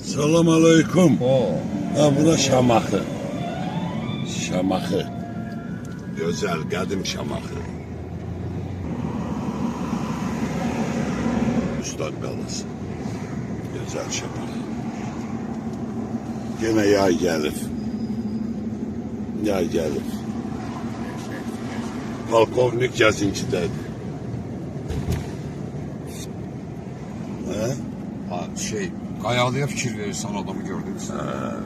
Salam aleyküm. O. Ha, bura Şamaxı. Şamaxı. Gözəl, qədim Şamaxı. Ustad qalası. Gözəl Şamaxı. Gene yay gəlir. Yay gəlir. Polkovnik gəzinkidədir. Hə? Qayalıya fikir verirsən adamı gördünüz.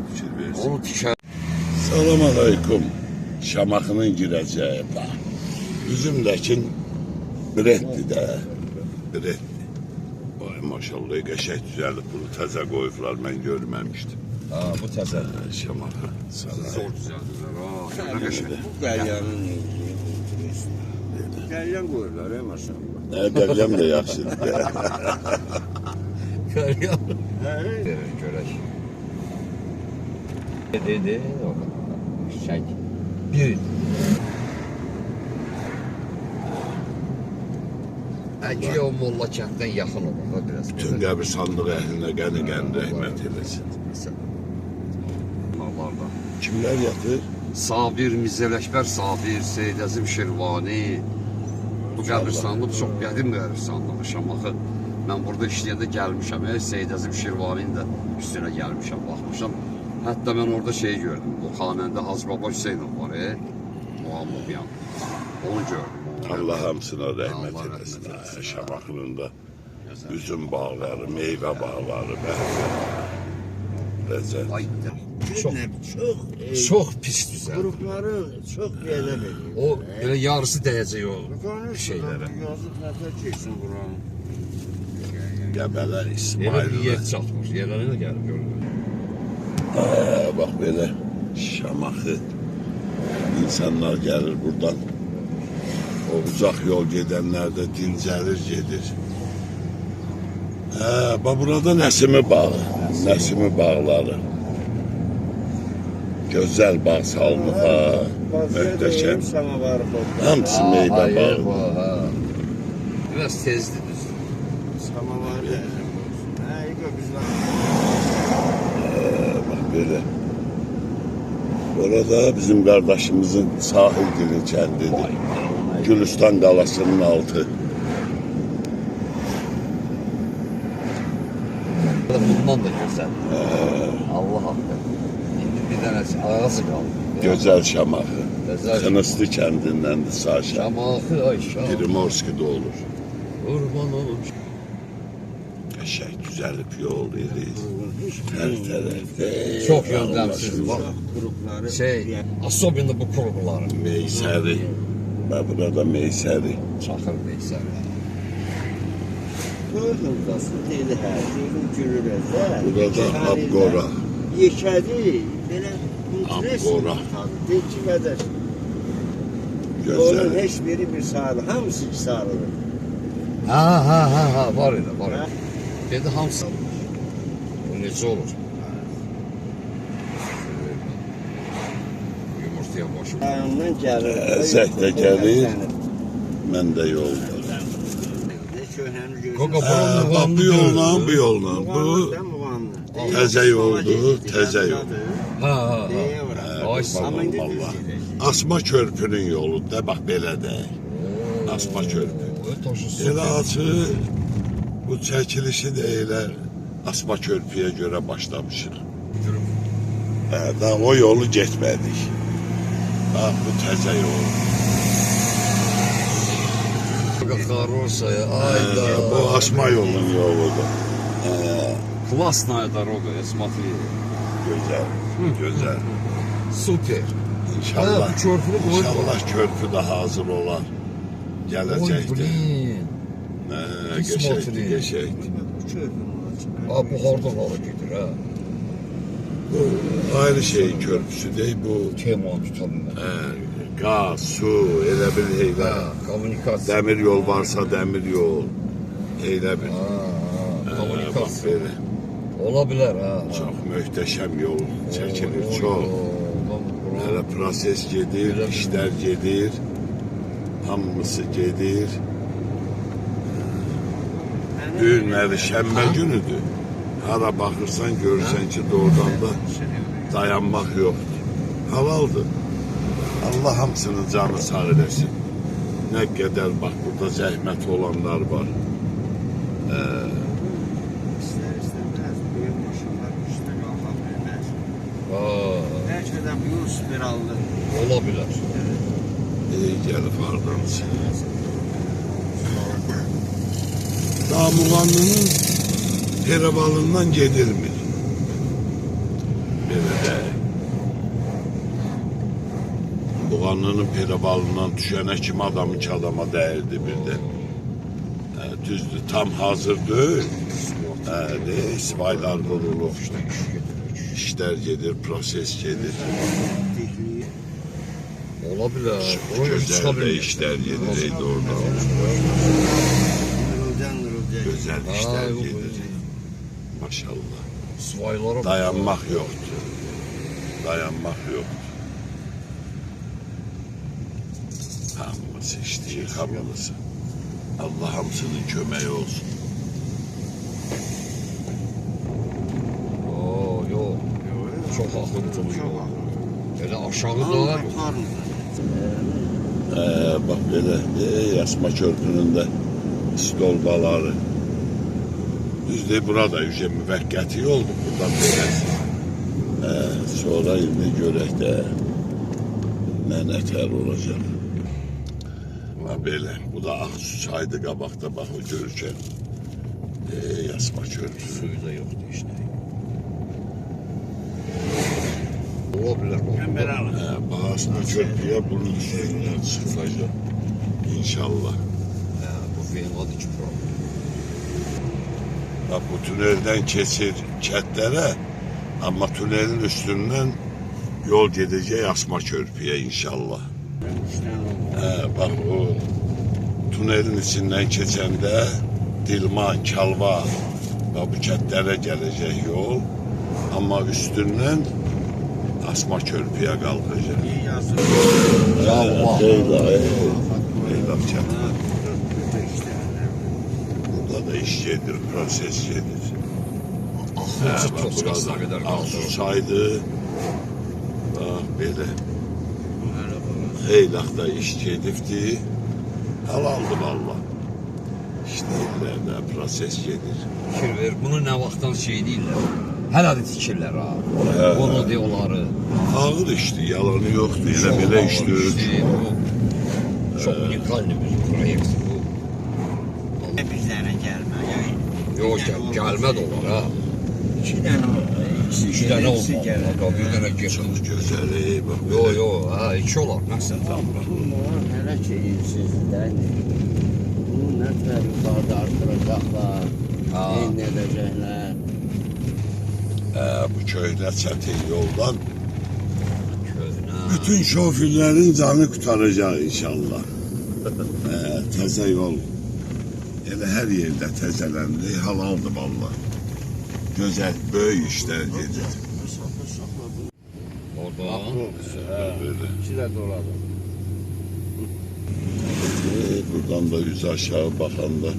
Fikir verirsin. Onu tikər. Salam aleyküm. Şamaxının girəcəyi bax. Üzümləkin Biretdir də. Biretdir. Vay maşallah qəşəng düzəlib bunu təzə qoyublar, mən görməmişdim. Ha, bu təzə. Şamaxı. Zor düzəldilər. Ha, nə qəşəng. Bu qəlyanın qəlyan qoyurlar, maşallah. Qəlyan da yaxşıdır. Qəlyan. Görək. Dedi, o şək. Bir. Əgər o Molla kənddən yaxın olur, biraz. Bütün qəbirstanlıq əhlinə qəni rəhmət eləsin. Mallarda. Kimlər yatır? Sabir, Mirzələkbər Sabir, Seyid Əzim Şirvani. Bu qəbirstanlıq çox qədim qəbirstanlıq, Şamaxı. Mən burada işləyəndə gəlmişəm, Seyid Əzim Şirvaninin də üstünə gəlmişəm, baxmışam. Hətta mən orada şey gördüm, bu xanəndə Hacı Baba Hüseynov var, Muhammed. Onu gördüm. Allah hamısına rəhmət eləsin. Şamaxının da üzüm bağları, meyvə bağları, Rəcəb. Çox pis düzəldi. Qrupları çox belə verir. O elə yarısı dəyəcək o şeylərə. Yazıq nəfər keçsin buranın. Qəbələr Elə bir İsmail'lə. yer çatmır, yerlərə də gəlib görürlər. Bax belə Şamaxı. İnsanlar gəlir buradan. O uzaq yol gedənlər də dincəlir gedir. Bax burada Nəsimi bağı. Nəsimi bağları. Gözəl bağ salınıb ha. Möhtəşəm. Hamısı meyvə bağı. Biraz tezdir düz. Samavar deyəcəm. Bax belə. Orada bizim qardaşımızın sahil dili kəndidir. Gülüstan qalasının altı. Bundan da gözəl. Allah haqqı. İndi bir dənə ağası qaldı. Gözəl Şamaxı. Gözəl. Kınıslı kəndindəndir Saşa. Şamaxı, ay Şamaxı. Primorski'de olur. Qurban olum. Qəşəng düzəlib yol edir. Hər tərəfdə. Çox yöndəmsiz var. Qrupları Особенно bu kurğuların. Meysəri. Və burada Meysəri. Çaxır Meysəri. gördüm dasını deyil hər şeyin gürürəzə. Burada Abqora. Yekədi, belə interes Abqora. deyil ki qədər. Onun Gözəl. heç biri bir sağlı, hamısı sağlıdır. Ha, var idi, var idi. Dedi hamısı. O necə olur? Yumurtaya başım. Ondan gəlir. Zək də gəlir. Mən də yolda. Qoqa Bax bu yolla, bu yolla. Bu təzə yoldur, təzə yol. Ha. Ay Allah. Asma körpünün yoludur da, bax belə də. Asma körpü. Elə açı, bu çəkilişi də elə Asma körpüyə görə başlamışıq. Daha o yolu getmədik. Bax bu təzə yol. Хорошая, айда. Bu Asma yolunun yoludur. Классная дорога, я смотри. Gözəl, gözəl. Super. İnşallah, bu körpünü qoyub. İnşallah körpü də hazır olar. Oy, Gələcəkdir. blin. Qəşəkdir, qəşəkdir. Ha, bu harda qala gedir, ha? Bu ayrı şey körpüsü deyil, bu Keman tutanlar. qaz, su, elə bir eylə. Kommunikasiya. Dəmir yol varsa dəmir yol. Eylə bir. Bax Kommunikasiya. belə. Ola bilər, ha. Çox möhtəşəm yol çəkilir, çox. Hələ proses gedir, işlər gedir. Hamısı gedir. Günləri şənbə günüdür. Hara baxırsan görürsən ki, doğrudan da dayanmaq yoxdur. Halaldır. Allah hamısının canı sağ eləsin. Nə qədər bax burada zəhmət olanlar var. İster istemez büyük maşınlar üstüne kalka bilmez. Belki de bu spirallı. Ola bilər. İyi gəlib hardansa. Damuğanlının Perivalından gedilmir. Belə deyək. Muğanlının Perivalından düşənə kimi adamın ki adama dəyirdi birdən. Düzdür, tam hazır deyil. İsvaylar qurulur. İşlər gedir, proses gedir. Ola bilər. Gözəl də işlər gedir, eydi orada. Gözəl işlər gedir. Maşallah. Svaylara Dayanmaq yoxdur. Dayanmaq yoxdur. Hamımız işləyir, hamımız. Allah hamısının köməyi olsun. Yox. Çox axıntılı yox. Elə aşağı da Bax belə, Asma körpünün də stolbaları. Düzdür, burada müvəqqəti oldu, buradan beləsin. Sonra indi görək də nə nətər olacaq. Belə, bu da Ağsu çaydı qabaqda, bax o görürkən. Asma körpü. suyu da yoxdur işte. Ola bilər. Bax Asma körpüyə bunun üstündən çıxacaq. İnşallah. Bu feyladır ki, problem. Bak bu tünelden keçir kəndlərə, amma tünelin üstündən yol gedəcək Asma körpüyə inşallah. Bak o tünelin içindən keçəndə Dilman, Kalva və bu kəndlərə gələcək yol, amma üstündən Asma körpüyə qalxacaq. Xeyla kəndi. Burada da iş gedir, proses gedir. Bak burada Ağsu çaydı. Bak belə. Xeylaqda iş gedibdi. Halaldı valla. İşləyirlər də, proses gedir. Fikir ver, bunu nə vaxtdan şey deyirlər. Hələ də tikirlər ha. Onu diyorları. Ağır işdi, yalanı yoxdur. Elə belə işdir. Çok unikal bir proyekt bu. Bizlere gelme. Yok gelmez olur ha. İki tane oldu. İki tane olmaz. Bir tane geçin. Çok güzel, bak. Yo ha iki olar. Nasıl? Bunlar hele şeysizden. Bunu ne kadar yukarıda artıracaklar. Ne edecekler. Bu köylər çətin yoldan Köyünə. bütün şoförlərin canı qurtaracaq inşallah. Təzə yol. Elə hər yerdə təzələndi, halaldır valla. Gözəl, böyük işlər gedir. Orada. Böyle. İki de doladı. Buradan da yüz aşağı baxanda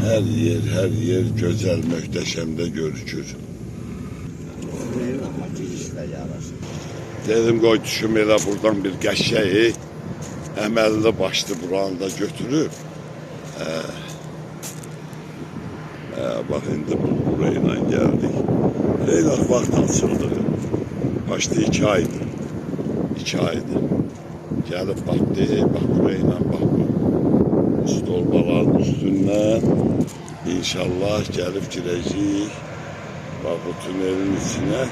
hər yer gözəl, möhtəşəmdə görükür. Dedim qoy düşüm elə buradan bir qəşəyi əməlli başlı buranı da götürüb. Bax indi burayla gəldik. Xeylaq vaxt açıldı. Başda 2 aydır. 2 aydır. Gəlib baxdı, bax burayla bax bu stolbaların üstündən inşallah gəlib girəcəyik. Bax bu tünelin içinə.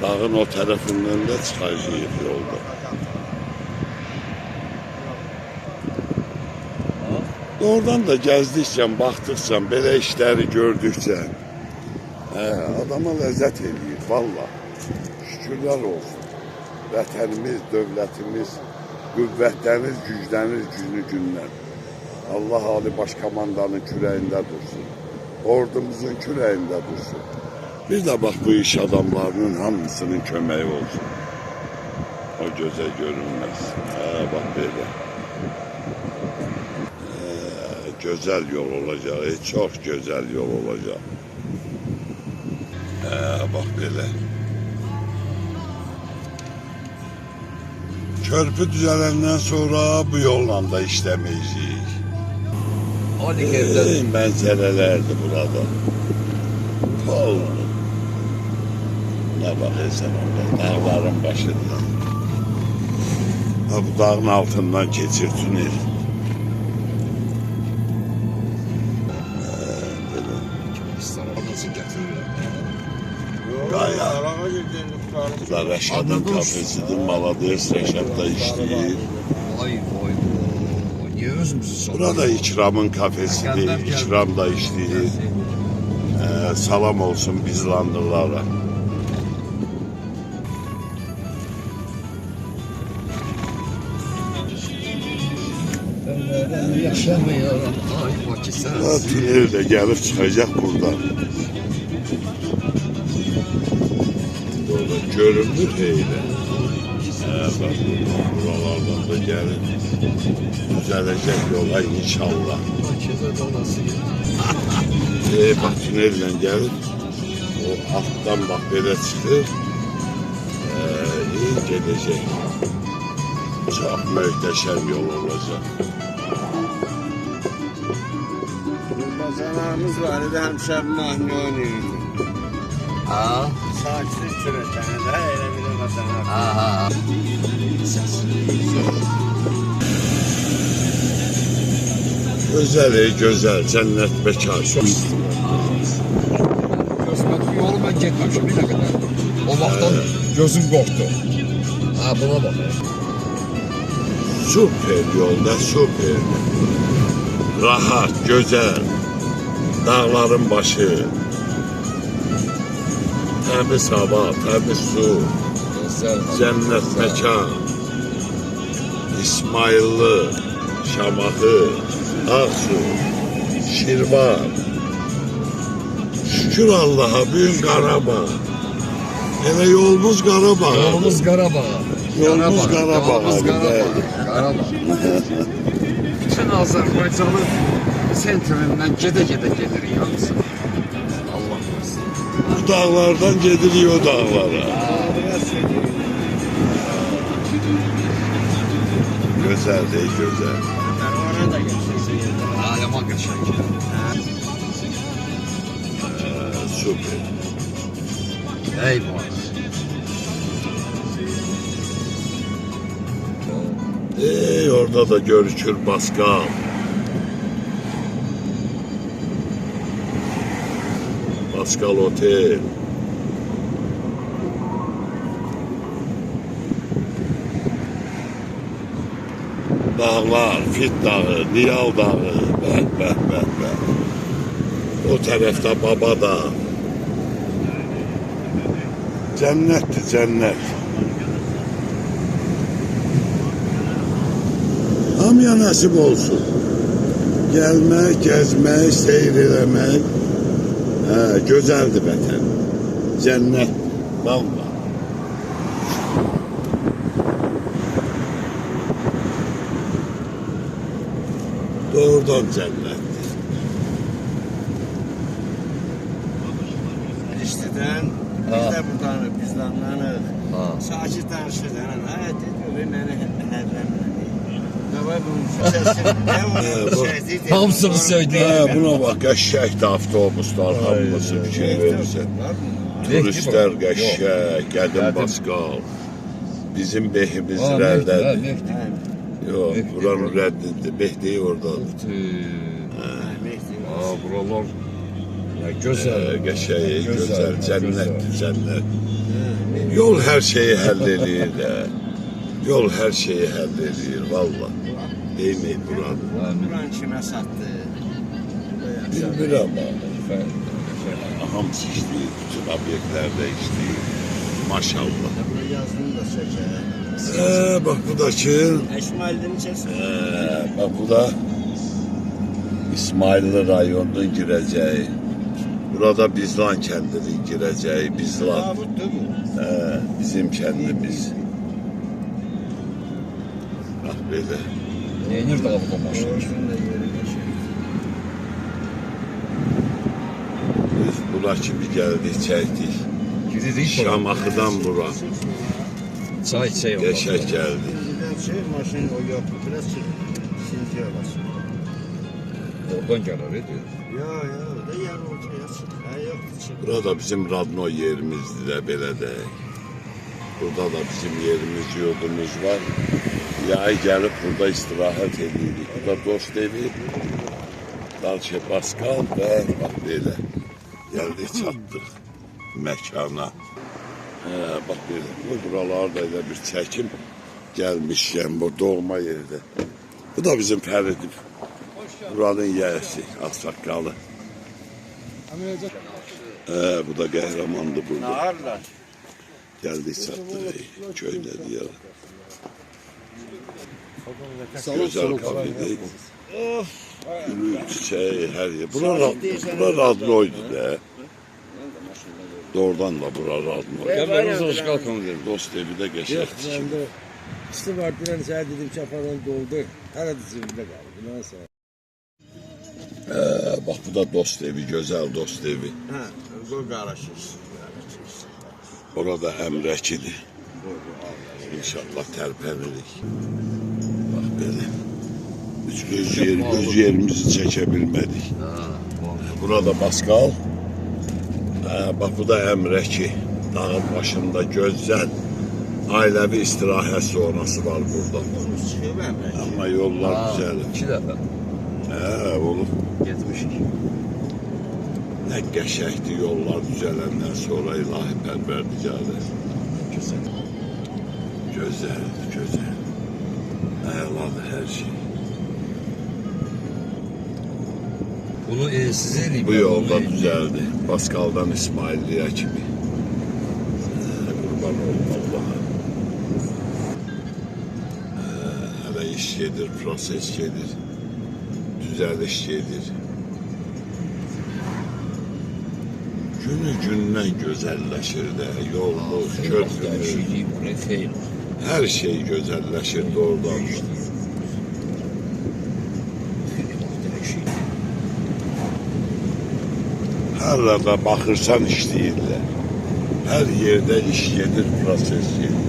Dağın o tərəfindən də çıxacağıq yolda. Oradan da gəzdikcə, baxdıqca, belə işləri gördükcə adama ləzzət edir, valla. Şükürlər olsun. Vətənimiz, dövlətimiz qüvvətlənir, güclənir günü-gündən. Allah Ali Başkomandanın kürəyində dursun. Ordumuzun kürəyində dursun. Bir də bax bu iş adamlarının hamısının köməyi olsun. O gözə görünməz. Bax belə. güzel yol olacak. Çok güzel yol olacak. Bak böyle. Körpü düzelenden sonra bu yolla da işlemeyeceğiz. Hadi evden. Mənzərələrdir burada. Oldu. Ne bakırsan orada, dağların başından. Ha, bu dağın altından geçir tünel. Nasıl getirirler? Qaya. Arağa girdiğinde tutarım. Bu da Rəşadın kafesidir, Malades Rəşadda işləyir. Vay vay vay. Niye özümüzü soruyoruz? Burada İkramın kafesidir, İkram da işləyir. Salam olsun bizlandırlara. Yaşamıyorum. Ay Bakı Ha, sensin. tünel de gelip çıkacak buradan. Orada görünür heyle. Bak buralardan da gelip düzelecek yola inşallah. Bakı'da dolası Bak tünelle gelip o alttan bak böyle çıkır. İyi gelecek. Çok muhteşem yol olacak. Bazalarımız var idi, həmişə mahnı oynayırdı. Ha? Saçlı sürətəni də elə bir bazalar. Ha. Güzel, cennet bekar. Gözümdeki yolu ben getmemişim bir ne kadar. O vaxtdan gözüm korktu. Ha buna bak. Süper yolda, süper. Rahat, güzel. Dağların başı. Temiz hava, temiz su. Cennet mekan. İsmailli, Şamaxı, Ağsu, Şirvan. Şükür Allah'a büyük Qarabağ. Hele yolumuz Qarabağ. Yolumuz Qarabağ. Yolumuz Qarabağ. Yolumuz Qarabağ. Qarabağ. Bütün Azərbaycanın sentrindən gedə-gedə gedir yalnız. Allah korusun. Bu dağlardan gediriyor o dağlara. Güzel değil, güzel. Oraya da geçirsin. Yaman qəşəng. Süper. Eyvallah. Orada da görüşür Baskal. Baskal Otel. Dağlar, Fit Dağı, Niyal Dağı. Bək. O tarafta Baba Dağı. Cennettir, cennet. Hamıya nasip olsun. Gelmek, gezmek, seyir eləmək. Gözəldir vətən. Cennet. Vallahi. Doğrudan cennet. İştidən, biz də buradan, bizdanlanıq. Ha. Sakit danışırlar. Hə, dedi, məni hərləmədi. Davay bunun səsini, Hamısını söyləyir. Buna bak, qəşşəkdir avtobuslar, hamısı fikir verirsən. Turistlər qəşşək, qədim Baskal. Bizim behimiz rərdədir. Yox, buranın rəddidir. Behdeyi oradadır. Buralar gözəl. Qəşəyi, gözəl, cənnətdir, cənnət. Yol hər şeyi həll eləyir də. Yol hər şeyi həll eləyir, valla. Deymək buran. Buran kimə satdı? Bilmirəm ama. Hamısı işləyir, bütün obyektlərdə işləyir. Maşallah. Yazını da çəkər. Bak bu da ki, İsmail'den içersin. bak bu da İsmailli rayonunun gireceği. Burada Bizlan kendinin gireceği. Bizlan. Davut'tu bu. Bizim kendimiz. Bak böyle. Neynir Davud'un maşını? Doğrusunda yeri geçer. bura kimi gəldik, çəkdik. Gidirik. Şamaxıdan bura. Çay içək. Qəşəng gəldik. Bizdən şey, maşın o yoxdur. Biraz çıx. İkinci yolasın. Oradan gələr idi. Yo, da yarı ortaya çıx. Ha, yoxdur, çıx. Burada bizim radno yerimizdir də belə deyək. Burada da bizim yerimiz, yurdumuz var. Yay gəlib burada istirahət edirik. Burada dost evi, Dalşe Paskal və bax belə. Gəldik, çatdıq məkana. Bax belə, buralarda elə bir çəkim gəlmişkən, bu doğma yerdə. Bu da bizim Fəridif. Buranın yəyəsi, Ağsaqqalı. Bu da qəhrəmandır burada. Nağarlar. Gəldik, çatdıq, köylə deyərək. Salon, Gözəl kafedir. Gülü, çiçeği, hər yer. Bura radnoydu da. Doğrudan da bura radnoydu. Gəlməniz hoş qalxın. Dost evi də qəşəkdir. İşte vardıran səhər dedim çapadan doldu. Hələ də cibimdə qaldı. Bundan sonra. Bax bu da dost evi, gözəl dost evi. Hə, qoy qarışır. Orada əmrəkidir. İnşallah tərpənirik. Bax belə. Öz yerimizi çəkə bilmədik. Burada Paskal. Bax bu da əmrəki. Dağın başında gözəl. Ailəvi istirahət zonası var burada. Çıxıb əmrək. Amma yollar düzəlir. 2 dəfə Olur. getmişik. Nə qəşəkdir yollar düzələndən sonra ilahi pərverdigarı. Gözəl. Gözəl. Əladır hər şey. Bunu siz eləyib. Bu yolda düzəldi. Paskaldan İsmailliyə kimi. Qurban olum Allaha. Hələ iş gedir, proses gedir. Düzəliş gedir. Günü-gündən gözəlləşir də. Yolumuz, körpümüz. Hər şey gözəlləşir doğrudan. Hər yerdə baxırsan işləyirlər. Hər yerdə iş gedir, proses gedir.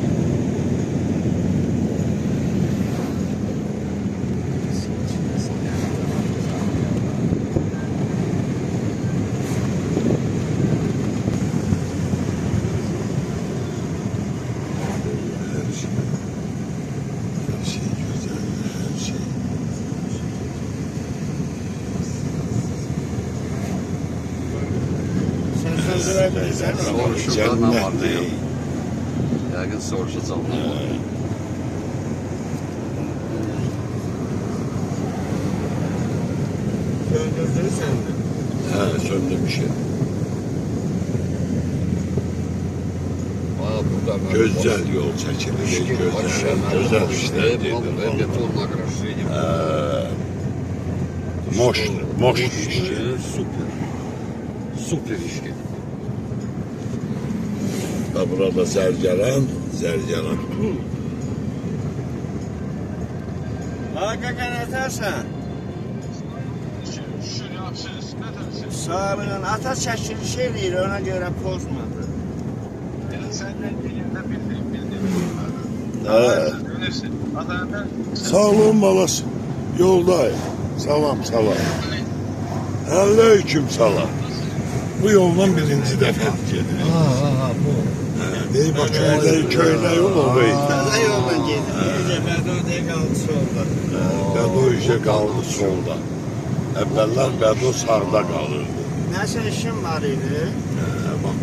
Her şey güzel, her şey. Sən sözlərə bilirsən. Soruşurlar nə var Cennet ne değil. yox. Yəqin soruşacaqlar. Söndürdürsən də. Söndürmüşüm. Burada Gözəl yol çəkilir, gözəl işlər gedir. Betonla qırışır. Moş iş gedir. Super. Super iş gedir. Və burada zərgəran. Haqa nətərsən? Sağlığın ata çəkiliş eləyir, ona görə pozmadı. Sağ olun balası. Yoldayım. Salam. Aleyküm salam. Bu yoldan birinci dəfə gedir. Bu. Deyib bax köydə yol orayı. Təzə yolla gedir. Necə Bədo'da qaldı solda. Bədo işə qaldı solda. Əvvəllər Bədo sağda qalırdı. Nəsə işim var idi. Bax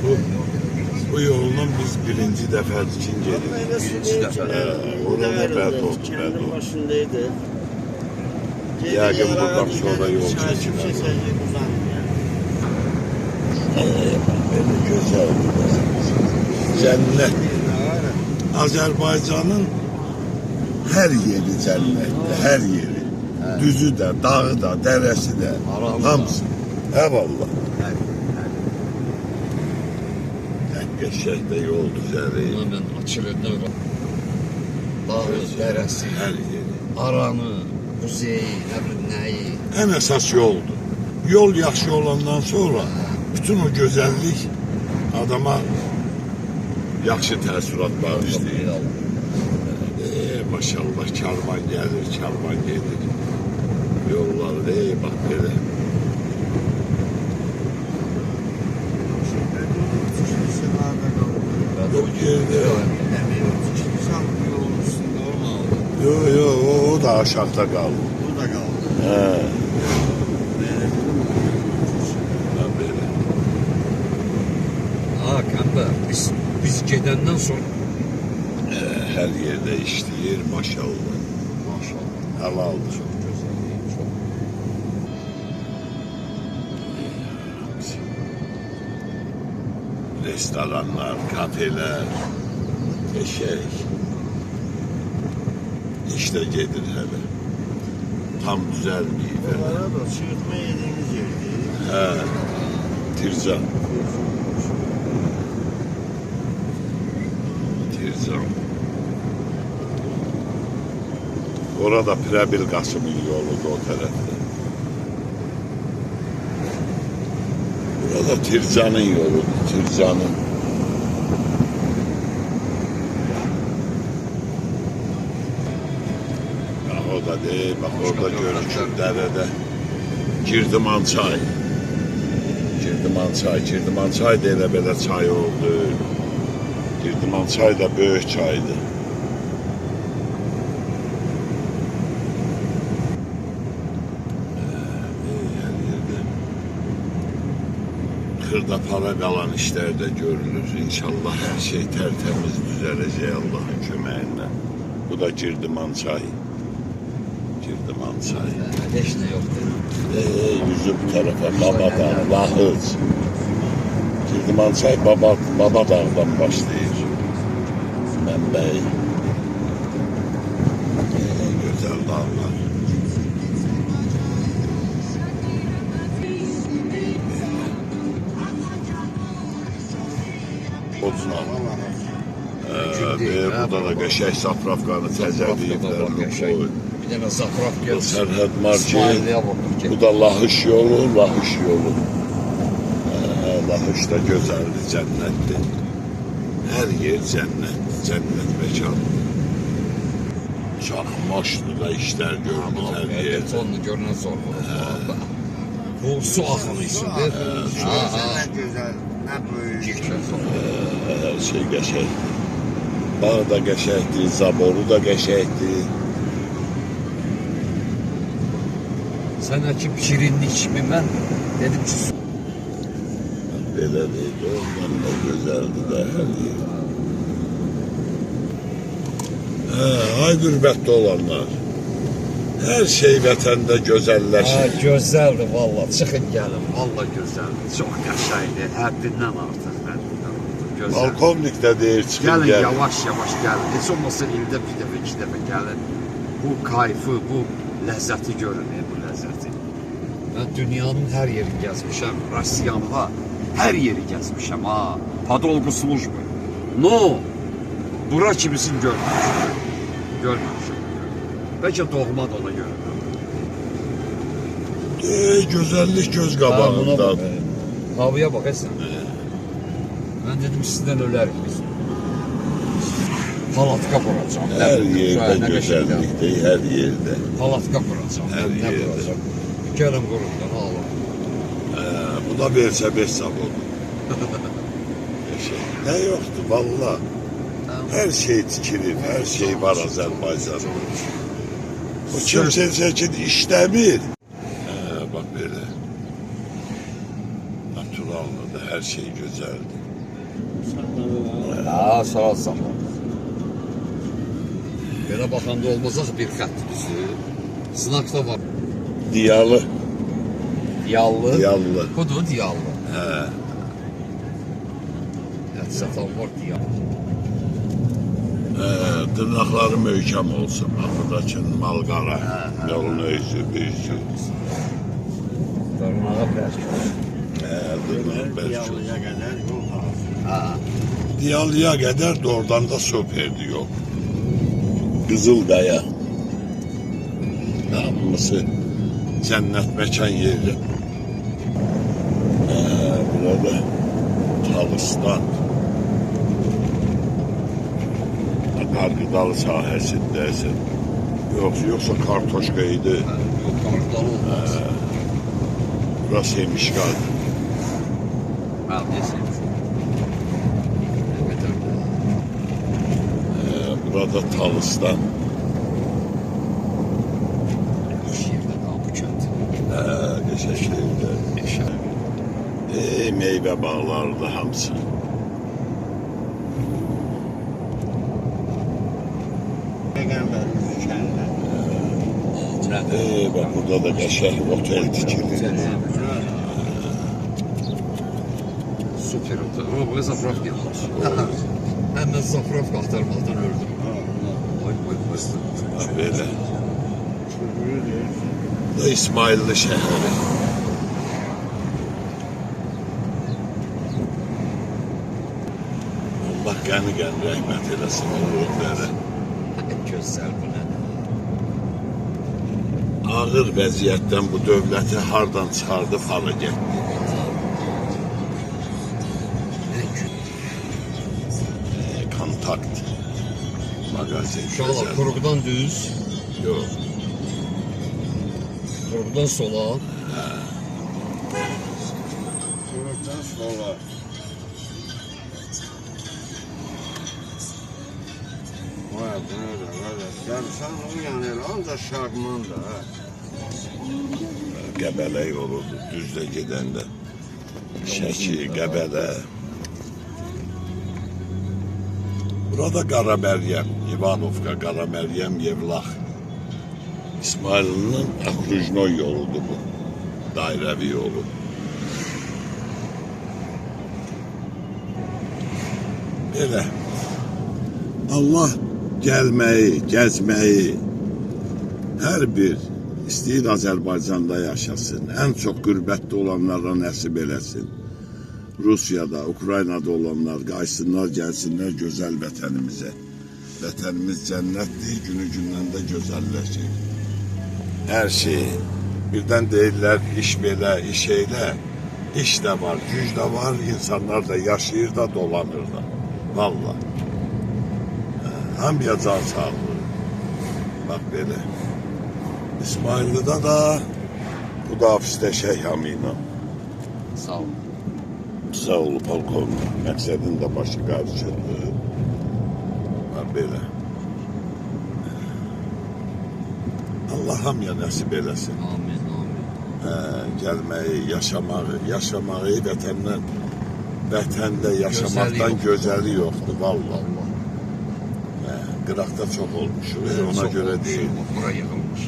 bu yolla biz birinci dəfə için gedirik. Elə Birinci dəfə. Orada Bədo. Kəndin başındaydı. Yəqin buradan sonra yol çəkilər. Belə gözəl. Cənnət. Azərbaycanın hər yeri cənnətdir, hər yeri. Düzü də, dağı da, dərəsi də, hamısı. Əvallah. Qəşəkdə yol düzəlir. Mən açılırdı. Dağı, dərəsi, Hər yeri. aranı, kuzeyi, nə bilim nəyi. Ən əsas yoldur. Yol yaxşı olandan sonra bütün o gözəllik adama yaxşı təəssürat bağışlayır. Maşallah karvan gəlir, karvan gedir. Yollar, bax belə. Yok yerdə. Yok, o da aşağıda qaldı. Burada qaldı. Hə. Ha Qəmbər, biz gedəndən sonra Hər yerdə işləyir, maşallah. maşallah Halaldır. çox gözəl, çox. Restoranlar, kafeler, eşek. İşte gedir hele. Tam düzelmiyor. Onlara da çığırtma yediğimiz yerdi. He. Tirzan. Tirzan. Orada Prebil Kasım'ın yoludu o tarafta. Burada Tirzan'ın yoludu. Tirzan'ın. Bak o da değil. Bak orada görükür derede. Girdiman çay. Girdiman çay. Girdiman çay da elə belə çay oldu. Girdiman çay da böyük çaydı. Xırda para qalan işlər də görülür. İnşallah hər şey tərtəmiz düzələcək Allahın köməyindən. Bu da Girdiman çayı. Girdiman çayı. Heç nə yoxdur. Yüzü bu tarafa Babadağ, Lahıc. Girdiman çayı Babadağdan başlayır. Mənbəyi. Gözəl dağlar. Odunal. Burada da qəşəng Zapravkanı təzəliyiblər. Bir dənə zapraf Bu gəlsin. Sərhəd Marki. İsmailliyə baxır ki. Bu da Lahış yolu, Lahış yolu. Lahış da gözəldir, cənnətdir. Hər yer cənnətdir, cənnət məkan. Çox maşlı da işlər görülür hər yerdə. Betonlu görünən sonra. Bu su axını içindir. Nə gözəl, nə böyük. Hər şey qəşəkdir. Bağ da qəşəkdir, zaboru da qəşəkdir. Sənə ki şirinlik kimi mən dedim ki Belə deyil, ondan da gözəldir də hər yer. Ay qürbətdə olanlar. Hər şey vətəndə gözəlləşir. gözəldir valla. Çıxın gəlin. Valla gözəldir. Çox qəşəngdir. Həddindən artıq. Həddindən artıq. Gözəl. Polkovnik də deyir, çıxın Gəlin gəlin. yavaş-yavaş gəlin. Heç olmasa ildə bir dəfə, iki dəfə gəlin. Bu kayfı, bu ləzzəti görün, bu ləzzəti. Mən dünyanın hər yerini gəzmişəm. Rusiyanla hər yeri gəzmişəm ha. Podolqu slujbu. No! Bura kimisin görməmişəm. Görməmişəm. Bəlkə doğma da ona görə. Gözəllik göz qabağındadır. Havaya bax sən. Mən dedim sizdən ölərik biz. Palatka quracam. Hər yerdə gözəllikdir, hər yerdə. Palatka quracam. Hər Nə yerdə. quracam? Gəlin qurumdan alın. Bu da versə 5 savun. Nə yoxdur, valla. Hər şey tikilir, hər şey var Azərbaycanda. O kimsə ki işləmir. Bax belə. Naturaldır, hər şey gözəldir. Ha, sağ ol, sağ ol. Belə baxanda olmazaq bir xətt düzdür. Sınaq da var. Diyalı, Diyallı. diyallı. Budur diyallı. Hə. Ət satan var diyallı. Dırnaqları möhkəm olsun, axırdakı malqara, yolun özü, büyüsü. Dırnağa bərk. Dırnaq bəlkə. Diyalıya qədər yol hazır. Ha. Diyalıya qədər doğrudan da superdi yol. Qızıldaya. Hamısı cənnət məkan yeri. Bura Belə Talıstan Qarqıdalı sahəsindəsən. Yoxsa kartoşka idi. Kartal olmaz. Burası Yemişqan. Mən deseyim. Burada Talıstan. Boş yerdə daha bu kənd. Qəşənglikdə. Meyvə bağlardı hamısı. Peyğəmbərimiz düşənlər. Bak burada da qəşəng otel tikilir. Süper otel. Ama bu zapravka yapmış. Hemen zapravka aktarmaktan öldüm. Oy. Belə. Da İsmailli şəhəri. Allah qəni rəhmət eləsin o ruhlara. Gözəl bu nə? Ağır vəziyyətdən bu dövləti hardan çıxardı, halı getdi. Kontakt magazin. Uşaqlar Qurğudan düz, Yox. Qurğudan sola. Qurukdan sola. Vay bu nə də, qardaş. Gəlsən o yəni elə ancaq Şarman da. Qəbələ yoludur, düzdə gedəndə. Şəki, Qəbələ. Burada Qara Məryəm, İvanovka, Qara Məryəm, Yevlax. İsmail'in Akrujnoy yoludur bu. Dairəvi yolu. Belə. Allah gəlməyi, gəzməyi hər bir istəyir Azərbaycanda yaşasın. Ən çox qürbətdə olanlara nəsib eləsin. Rusiyada, Ukraynada olanlar qaysınlar, gəlsinlər gözəl vətənimizə. Vətənimiz cənnətdir, günü gündən də gözəlləşir. Hər şey. Birdən deyirlər, iş belə, iş elə. İş də var, güc də var, insanlar da yaşayır da, dolanır da. Valla. Hamıya can sağlığı. Bax belə. İsmailli'də da bu da hafizdə Şeyhamıyla. Sağ ol. Sağ ol polkovnik. Məqsədin də başı qarışırdı. Bax belə. Allah hamıya nəsib eləsin. Amin. Gəlməyi, yaşamağı vətəndə yaşamaqdan gözəli yoxdur, vallahi. Qıraqda çox olmuşuq, ona görə deyil. Bura yığılmış.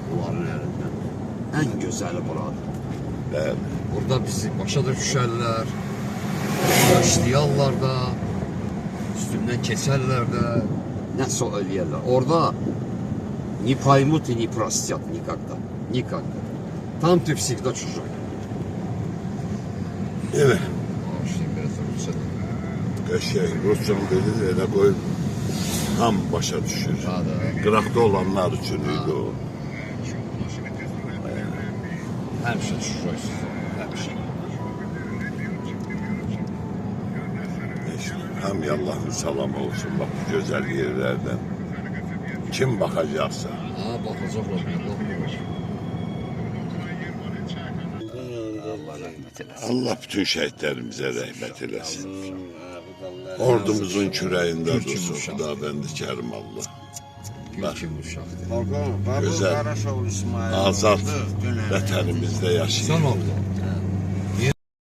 Bunların əlindən. Ən gözəli buradır. Bəli. Burada bizi başa da düşərlər, başlayarlar da, üstündən keçərlər də, nəsə eləyərlər. Orada ni pоймут и не простят никогда. Никогда. Там ты всегда чужой. Elə. Qəşəng, Ruscan dedi, elə qoy tam başa düşür. Qıraqda olanlar üçün idi o. Həmişə çujoysuz. Həmişə. Hamıya Allah'ın salamı olsun bak bu gözəl yerlərdən. Kim baxacaqsa. Baxacaqlar. Allah bütün şəhidlərimizə rəhmət eləsin. Ordumuzun kürəyində dursun Xudabəndi Kərim Allah. Bax, Polkovnik, bax bu Gözəl, Qaraşoğlu İsmail. azad vətənimizdə yaşayır. Sən Allah.